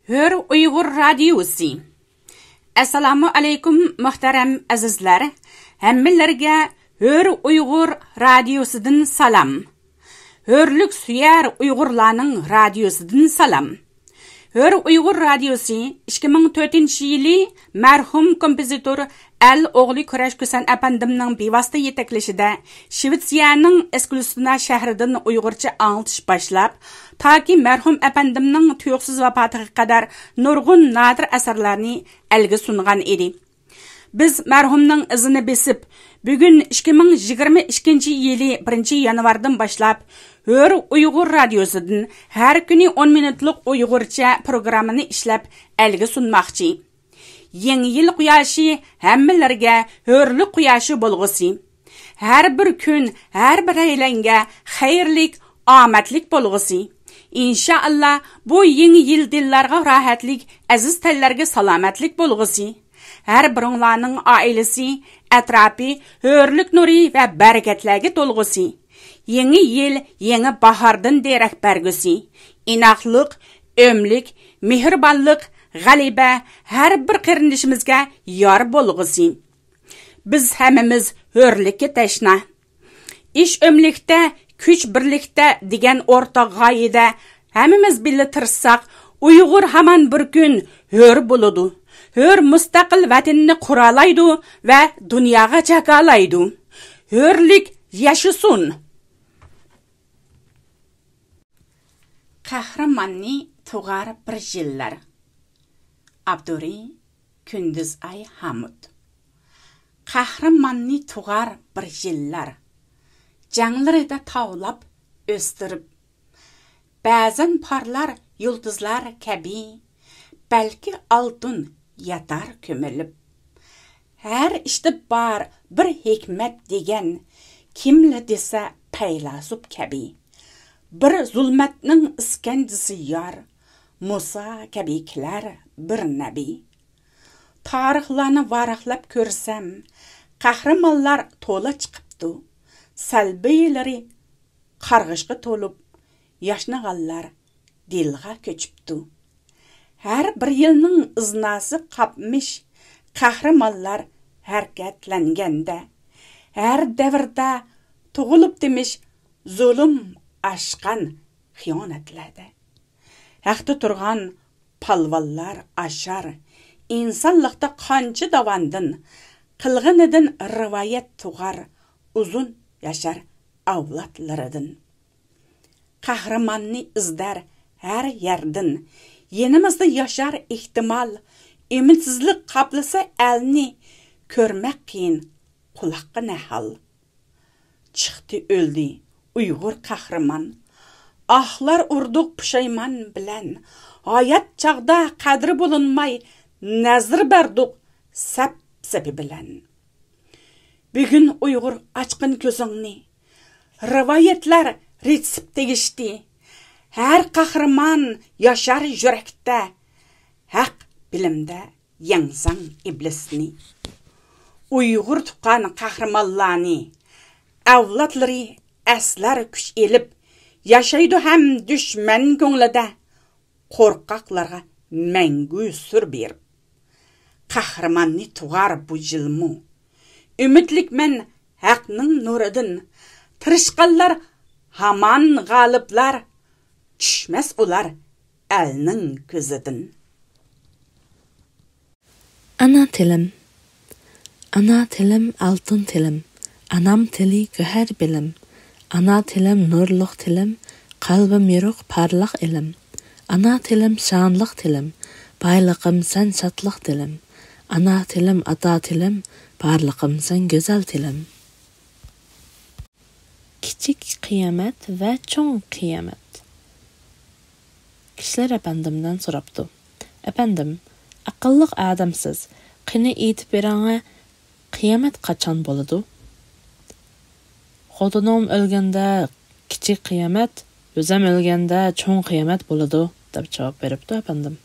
Hör Uyghur Radiosi. Assalamu alaikum muhtaram azizlar. Hammalarga Hör Uyghur Radiosidan salam. Hörlük suyar Uyg'urlarning radiosidan salam. Hör Uyghur Radiosi 2004-yili marhum kompozitor Al-O'g'li Kurash Kusan apandimning bevosita yetaklashida Shvetsiyaning Eskilstuna shahridan Uyg'urcha anglatish boshlab, toki marhum apandimning tuyuqsiz vafotiga qadar nurg'un nadir asarlarni elga sungan edi. Biz marhumning izini besib, bugun 2022-yili 1-yanvardan boshlab Hör Uyghur Radiosidan har kuni 10 minutlik Uyg'urcha programmani ishlab elga sunmoqchi. Yangi yil quyoshi hammalarga hörlik quyoshi bo'lg'usi. Har bir kun, har bir aylanga xayrlik, omadlik bo'lg'usi. İnşallah bu yangi yil dillarga rohatlik, aziz tillarga salomatlik bo'lg'usi. Har biringlarning oilasi, atrofi hörlik nuri va barakatlarga to'lg'usi. Yangi yil yangi bahordan derak bergusi. Inoqlik, ömlik, mehribonlik, g'alaba har bir qarindishimizga yor bo'lg'usi. Biz hammamiz hörlikka tashna. Ish ömlikda, kuch birlikda degan o'rtoq g'oyada hammamiz birga tirishsak, Uyg'ur hamon bir kun hör bo'ladi. Hör mustaqil vatanni quralaydi va dunyoga jakalaydi. Hörlik yashasin. Qahramanni tug'ar bir yillar. Abduri Kunduzay Hamud. Qahramanni tug'ar bir yillar. Janglarida tavlab o'stirib, ba'zan parlar yulduzlar kabi, balki altun yatar ko'milib. Har ishda bor bir hikmat degan, kimli desa paylasub kabi. Bir zulmatning iskandisi yor, Musa kabikilar bir nabi. Tarixlarni varaqlab ko'rsam, qahramonlar to'la chiqibdi. Salbiylari qarg'ishga to'lib, yashnag'anlar dilga ko'chibdi. Har bir yilning iznasi qapmish qahramonlar harakatlanganda, har davrda tug'ilib demish zulm aşqan xiyonatlarda. Haqda turgan palvallar aşar, insonlikda qancha davandin, qilg'inidan rivoyat tug'ar, uzun yashar avlodlaridan. Qahramanni izdar har yerdan, yenimizda yashar ehtimol, umidsizlik qaplasa elni, ko'rmak qiyin, quloqqa nahal. Chiqdi o'ldi Uyg'ur qahraman, ahlar urduq pushaymon bilan, hayat chaqda qadri bo'lunmay, nazr berduq sap-sapi bilan. Bugun Uyg'ur açqın ko'zingni, rivoyatlar retsip tegishdi. Har qahraman yashar yurakda, haq bilimda yangsang iblisni. Uyg'ur tuqqan qahramonlarni, avlodlari aslar kuch elib, yashaydi ham dushman ko'nglida, qo'rqoqlarga mangu sur berib. Qahramanni tug'ar bu yilmu, umidlikman haqning nuridan, tirishqanlar hamon g'oliblar, tushmas ular elning ko'zidan. Ana tilim altın tilim, anam tili güher bilim, ana tilim nurluq tilim, qalbim yoruq parlaq ilim, ana tilim şanlıq tilim, bayliqim sen şatlıq tilim, ana tilim ata tilim, barliqim sen güzel tilim. Kichik qiyomat va cho'ng qiyomat. Kishlar apandimdan so'rabdi. Apandim, aqlliq adamsiz, qani aytib beranga qiyomat qachon bo'ladi? Xotinim o'lganda kichik qiyomat, o'zim o'lganda cho'ng qiyomat bo'ladi, deb javob beribdi apandim.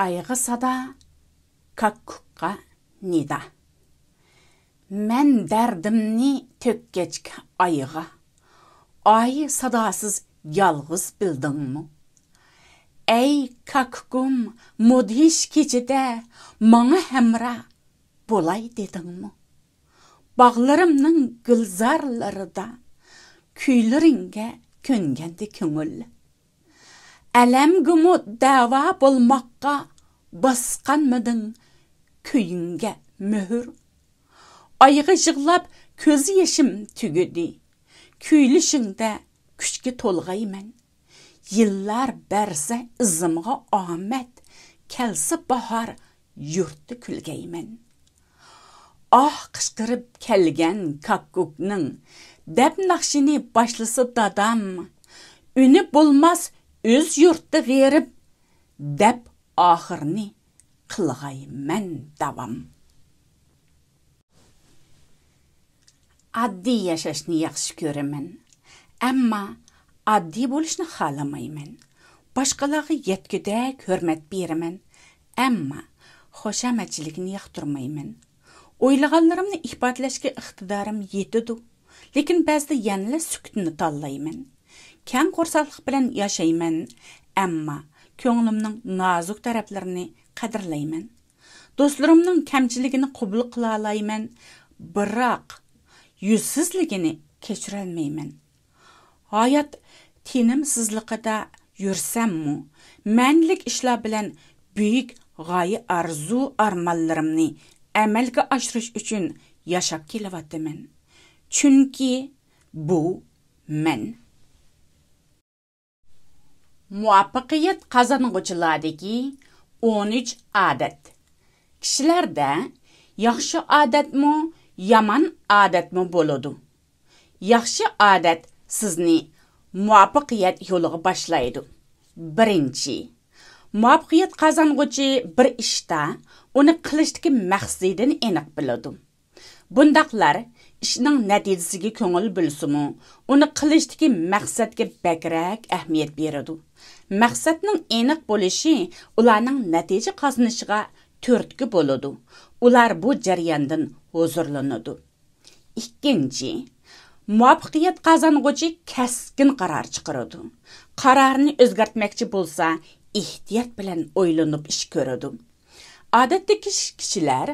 Ayğı sada, kakkukka nida. Men derdimni tökkechk ayıga. Ay sadasız yalğız bildinmi? Ey kakkum, mudhiş keçide mana hemra bolay dedingmi? Bağlarımның gülzarlarida kuylaringe köngendi köngül. Alem gumut dava bolmakka basqanmıdın köyünge mühür. Ayığı jığlap köz yeşim tügüdi. Küylüşünde küçke tolgaymen. Yıllar berse ızımga ahmet, kelse bahar yurttu külgeymen. Ah kışkırıp kelgen kakkukның, dep nakşini başlısı dadam, ünü bulmaz öz yurttu verip, dep ahırni kılgaymen davam. Addi yaşaşını yaxşı görəmən, amma addi bolışını xalamayman. Başqalağı yetküdək hörmət berəmən, amma xoşaməçilikini yaxtırmayman. Oylağanlarımni ifadələşki iqtidarım yetidu, lekin bəzdə yanıla sükutini tallayman. Kən qorsaqlıq bilən yaşayman, amma könglimning nazuk taraflarini qadirlayman. Dostlarımның kəmçiligini qubul qıla alayman, biroq yüzsizligini keçirəlməyman. Hayat tinimsizliqida yursammu, mənlik işlar bilan büyük g'oya arzu armanlarimni amalga oshirish uchun yashab kelyapman. Chunki bu men. Muvaffaqiyat qozong'uvchilardagi 13 odat. Kishilarda yaxshi odatmi, yomon odatmi bo'ladi? Yaxshi odat sizni muvaffaqiyat yo'liga boshlaydi. Birinchi, muvaffaqiyat qozong'uvchi bir ishda uni qilishdagi maqsadini aniq biladi. Bundaqlar ishning natijasiga ko'ngil bo'lsa-mu, uni qilishdagi maqsadga bakrak ahamiyat beradi. Maqsadning aniq bo'lishi ularning natija qozonishiga turtki bo'ladi. Ular bu jarayondan huzurlanadi. Ikkinchi, muvaffaqiyat qozong'uvchi keskin qaror chiqaradi. Qarorni o'zgartmoqchi bo'lsa, ehtiyot bilan o'ylanib ish ko'radi. Odatdagi kishilar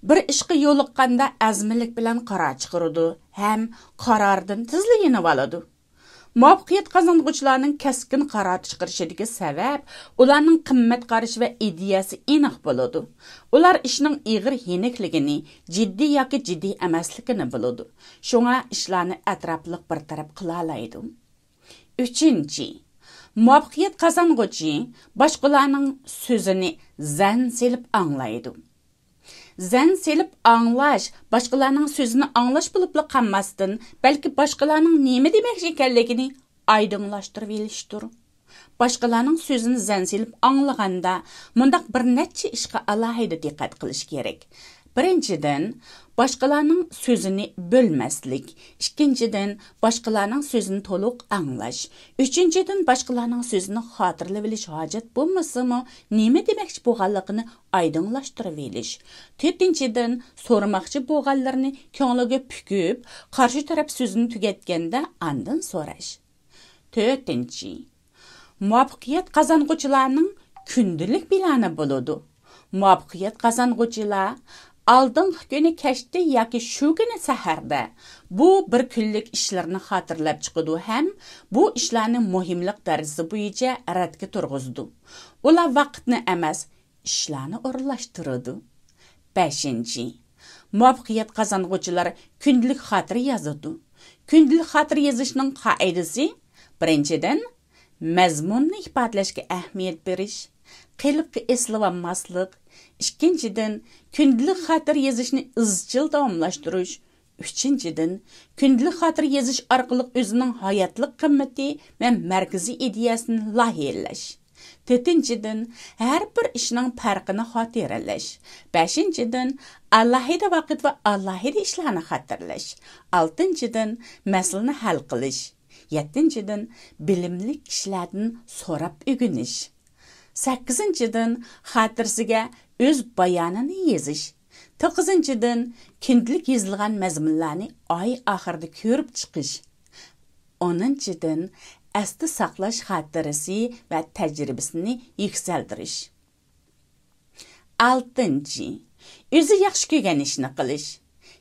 bir ishga yo'liqqanda azmlik bilan qaror chiqaradi ham qarordan tezlik yenib oladi. Muvaffaqiyat qozong'uvchilarning keskin qaror chiqarishidagi sabab ularning qimmat qarashi va ideyasi aniq bo'ladi. Ular ishning ig'ir yenikligini, jiddiy yoki jiddiy emasligini biladi. Shunga ishlarni atrofliq bir taraf qila oladi. Uchinchi, muvaffaqiyat qozong'uvchi boshqalarning so'zini zan selib anglaydi. Zan selib anglash boshqalarning so'zini anglash bo'lib qolmasdan, balki boshqalarning nima demoqchi ekanligini oydinlashtirib olishdir. Boshqalarning so'zini zan selib anglaganda mundaq bir necha ishga alohida diqqat qilish kerak. Birinchidan, boshqalarning so'zini bo'lmaslik. Ikkinchidan, boshqalarning so'zini to'liq anglash. Uchinchidan, boshqalarning so'zini xotirlab olish hojat bo'lmasa-mu, nima demoqchi bo'lganligini oydinlashtirib olish. To'rtinchidan, so'ramoqchi bo'lganlarni ko'ngliga pukib, qarshi taraf so'zini tugatganda andan so'rash. To'rtinchi, muvaffaqiyat qozong'uvchilarning kundalik plani bo'ladi. Muvaffaqiyat qozong'uvchilar aldınғы günü keşti yoki shu kuni saharda bu bir kunlik ishlarni xotirlab chiqadi ham bu ishlarning muhimlik darajasi bo'yicha radga turg'izdi. Ular vaqtni emas, ishlarni o'rinlashtiradi. 5. Muvaffaqiyat qozong'uvchilar kundalik xotira yozadi. Kundalik xotira yozishning qoidasi: birinchidan, mazmunni ifodalashga ahamiyat berish, qilib eslanmaslik. İkinchidan, kundalik xatir yozishni izchil davomlashtirish. Uchinchidan, kundalik xatir yozish orqali o'zining hayotlik qimmati va markaziy ideyasini lohiyalash. To'rtinchidan, har bir ishning farqini xotiralash. Beshinchidan, alohida vaqt va alohida ishlarni xotirlash. Oltinchidan, masalani hal qilish. Yettinchidan, bilimli kishilardan so'rab o'rganish. 8-dan, xotirasiga o'z bayonini yozish. 9-dan, kundalik yozilgan mazmunlarni oy oxirida ko'rib chiqish. 10-dan, esda saqlash xotirasi va tajribasini yuksaltirish. 6. O'zi yaxshi ko'rgan ishni qilish.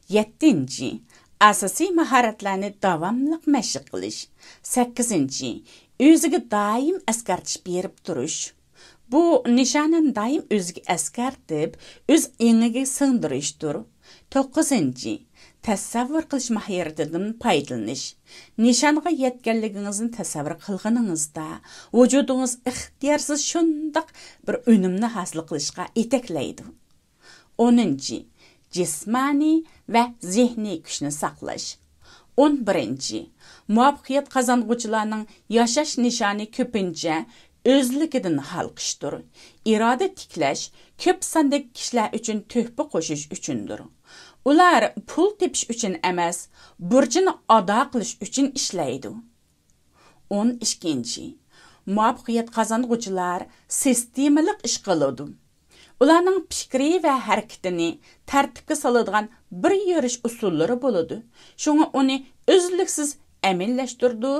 7. Asosiy mahoratlarni davomli mashq qilish. 8. O'ziga doim eskartish berib turish. Bu nishonini doim o'ziga eskartib, o'z engiga singdirishdir. 9. Tasavvur qilish mahoratidan foydalanish. Nishonga yetganligingizni tasavvur qilganingizda, vujudingiz ixtiyorsiz shundoq bir unumni hosil qilishga yetaklaydi. 10. Jismoniy va zehniy kuchni saqlash. 11. Muvaffaqiyat qozong'uvchilarning yashash nishoni ko'pincha o'zligidan xalqishdir. Iroda tiklash ko'p sonli kishilar uchun tuhfa qo'shish uchundir. Ular pul tepish uchun emas, burchini ado qilish uchun ishlaydi. 12. Muvaffaqiyat qozong'uvchilar sistemalik ish qiladi. Ularning fikri va harakatini tartibga soladigan bir yurish usullari bo'ladi. Shunga uni o'zliksiz amallashtirdi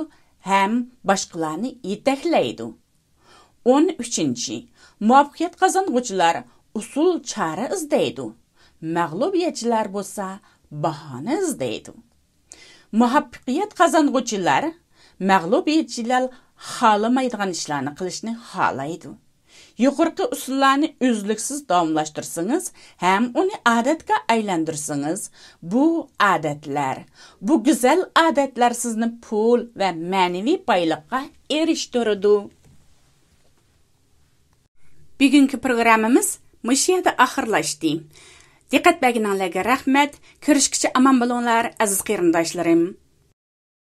ham boshqalarni yetaklaydi. 13. Muvaffaqiyat qozong'uvchilar usul chora izlaydi. Mag'lubiyatchilar bo'lsa bahona izlaydi. Muvaffaqiyat qozong'uvchilar mag'lubiyatchilar xohlamaydigan ishlarni qilishni xohlaydi. Yuqorqi usullarni uzluksiz davomlashtirsangiz ham uni odatga aylantirsangiz, bu odatlar, bu go'zal odatlar sizni pul va ma'naviy boylikqa erishtiradi. Bugungi programmamiz mush yerda oxirlashdi. Diqqat berganingizga rahmat. Ko'rishguncha omon bo'linglar, aziz qarindoshlarim.